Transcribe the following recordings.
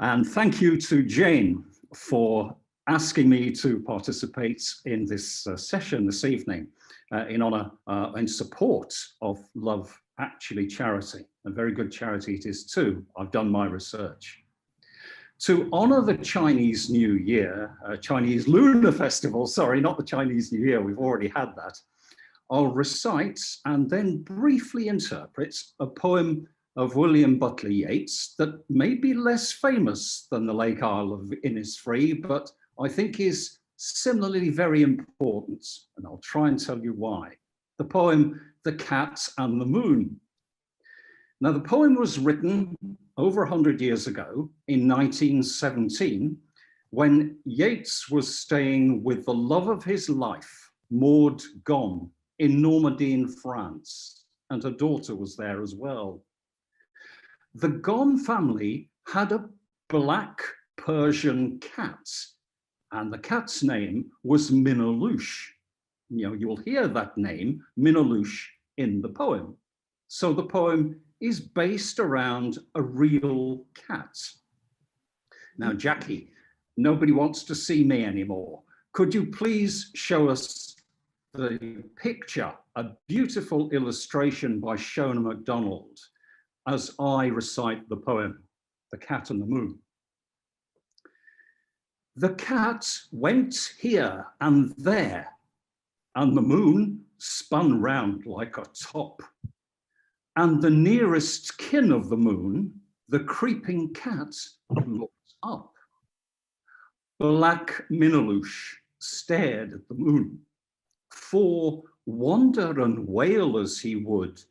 And thank you to Jane for asking me to participate in this session this evening in honor and support of Love Actually charity. A very good charity it is too. I've done my research. To honor the Chinese New Year, Chinese Lunar Festival, sorry, not the Chinese New Year, we've already had that, I'll recite and then briefly interpret a poem of William Butler Yeats that may be less famous than the Lake Isle of Innisfree, but I think is similarly very important, and I'll try and tell you why. The poem, The Cat and the Moon. Now, the poem was written over 100 years ago in 1917, when Yeats was staying with the love of his life, Maud Gonne, in Normandy in France, and her daughter was there as well. The Gonne family had a black Persian cat, and the cat's name was Minalouche. You know, you'll hear that name, Minalouche, in the poem. So the poem is based around a real cat. Now, Jackie, nobody wants to see me anymore. Could you please show us the picture, a beautiful illustration by Shona MacDonald, as I recite the poem, The Cat and the Moon. The cat went here and there, and the moon spun round like a top. And the nearest kin of the moon, the creeping cat, looked up. Black Minalouche stared at the moon, for wander and wail as he would,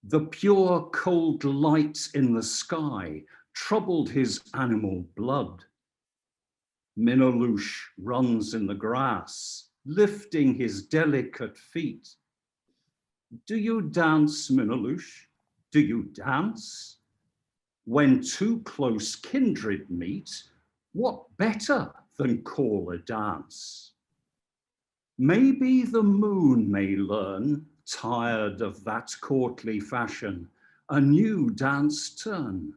the pure cold light in the sky troubled his animal blood. Minalouche runs in the grass, lifting his delicate feet. Do you dance, Minalouche? Do you dance? When two close kindred meet, what better than call a dance? Maybe the moon may learn, tired of that courtly fashion, a new dance turn.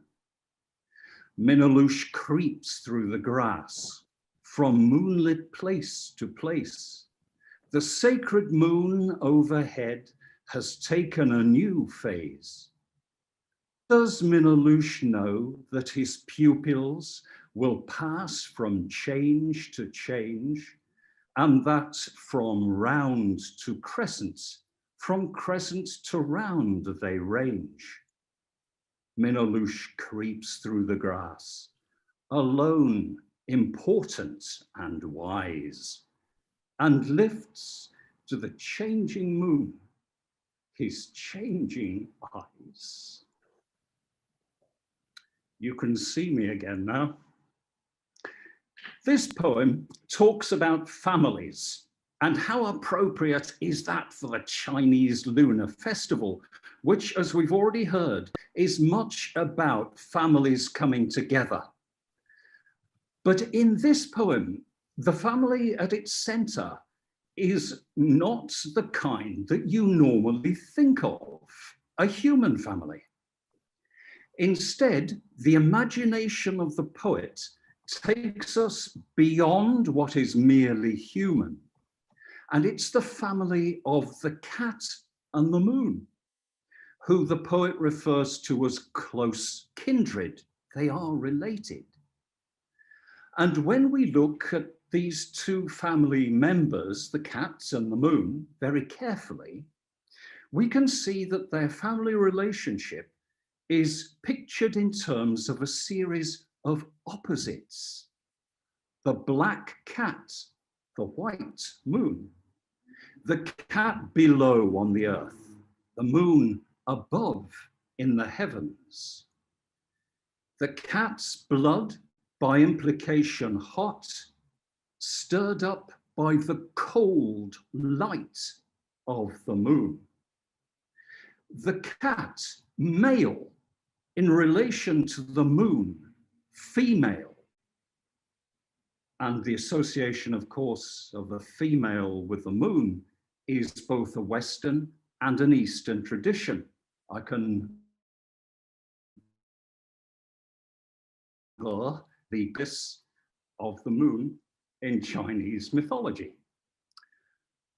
Minalouche creeps through the grass, from moonlit place to place. The sacred moon overhead has taken a new phase. Does Minalouche know that his pupils will pass from change to change, and that from round to crescent, from crescent to round they range? Minalouche creeps through the grass, alone, important and wise, and lifts to the changing moon his changing eyes. You can see me again now. This poem talks about families, and how appropriate is that for the Chinese Lunar Festival, which, as we've already heard, is much about families coming together. But in this poem, the family at its center is not the kind that you normally think of, a human family. Instead, the imagination of the poet takes us beyond what is merely human. And it's the family of the cat and the moon, who the poet refers to as close kindred. They are related. And when we look at these two family members, the cat and the moon, very carefully, we can see that their family relationship is pictured in terms of a series of opposites. The black cat, the white moon, the cat below on the earth, the moon above in the heavens. The cat's blood, by implication hot, stirred up by the cold light of the moon. The cat, male, in relation to the moon, female. And the association, of course, of the female with the moon is both a Western and an Eastern tradition. I can the abyss of the moon in Chinese mythology.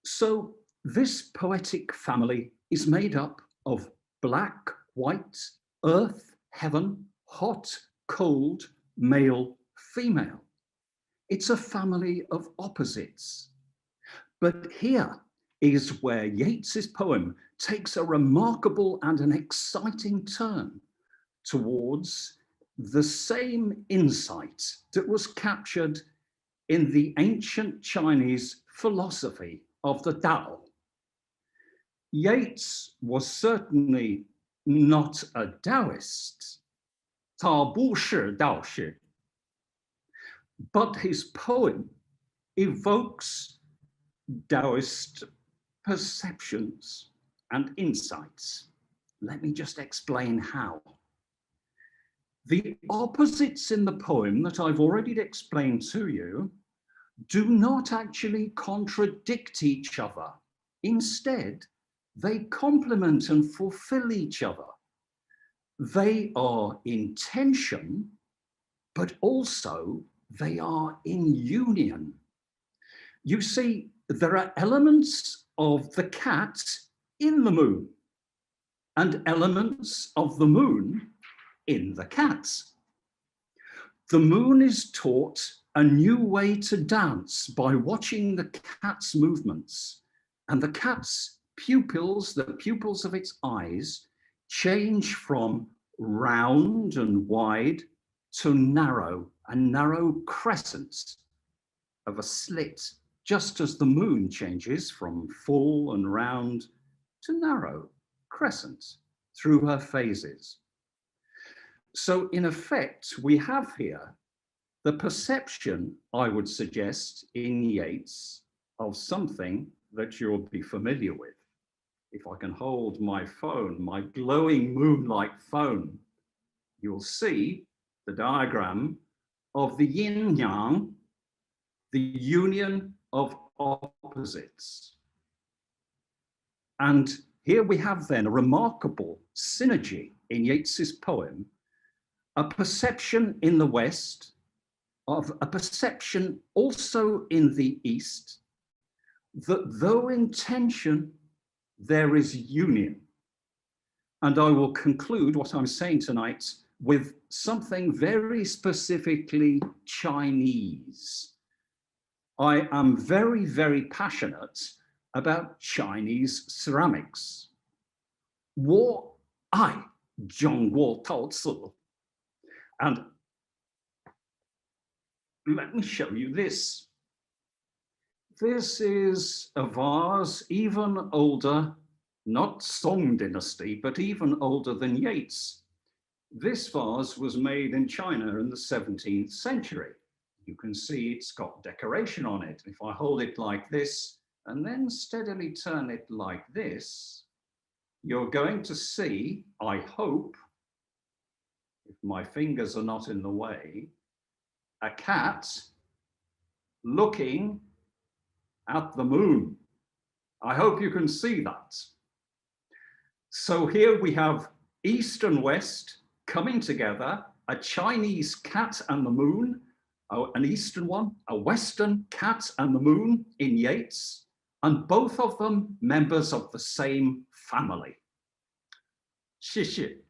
So this poetic family is made up of black, white, earth, heaven, hot, cold, male, female. It's a family of opposites. But here is where Yeats's poem takes a remarkable and an exciting turn towards the same insight that was captured in the ancient Chinese philosophy of the Tao. Yeats was certainly not a Taoist, 他不是道士, but his poem evokes Taoist perceptions and insights. Let me just explain how. The opposites in the poem that I've already explained to you do not actually contradict each other. Instead, they complement and fulfill each other. They are in tension, but also they are in union. You see, there are elements of the cat in the moon and elements of the moon in the cat. The moon is taught a new way to dance by watching the cat's movements, and the cat's pupils, the pupils of its eyes, change from round and wide to narrow, a narrow crescent of a slit, just as the moon changes from full and round to narrow crescent through her phases. So in effect, we have here the perception, I would suggest, in Yeats of something that you'll be familiar with. If I can hold my phone, my glowing moonlight phone, you'll see the diagram of the yin-yang, the union of opposites. And here we have then a remarkable synergy in Yeats's poem, a perception in the West, of a perception also in the East, that though in tension, there is union. And I will conclude what I'm saying tonight with something very specifically Chinese. I am very, very passionate about Chinese ceramics. 我爱中国陶瓷. And let me show you this. This is a vase even older, not Song Dynasty, but even older than Yeats. This vase was made in China in the 17th century. You can see it's got decoration on it. If I hold it like this and then steadily turn it like this, you're going to see, I hope, if my fingers are not in the way, a cat looking at the moon. I hope you can see that. So here we have East and West coming together, a Chinese cat and the moon, an Eastern one, a Western cat and the moon in Yeats, and both of them members of the same family. 谢谢.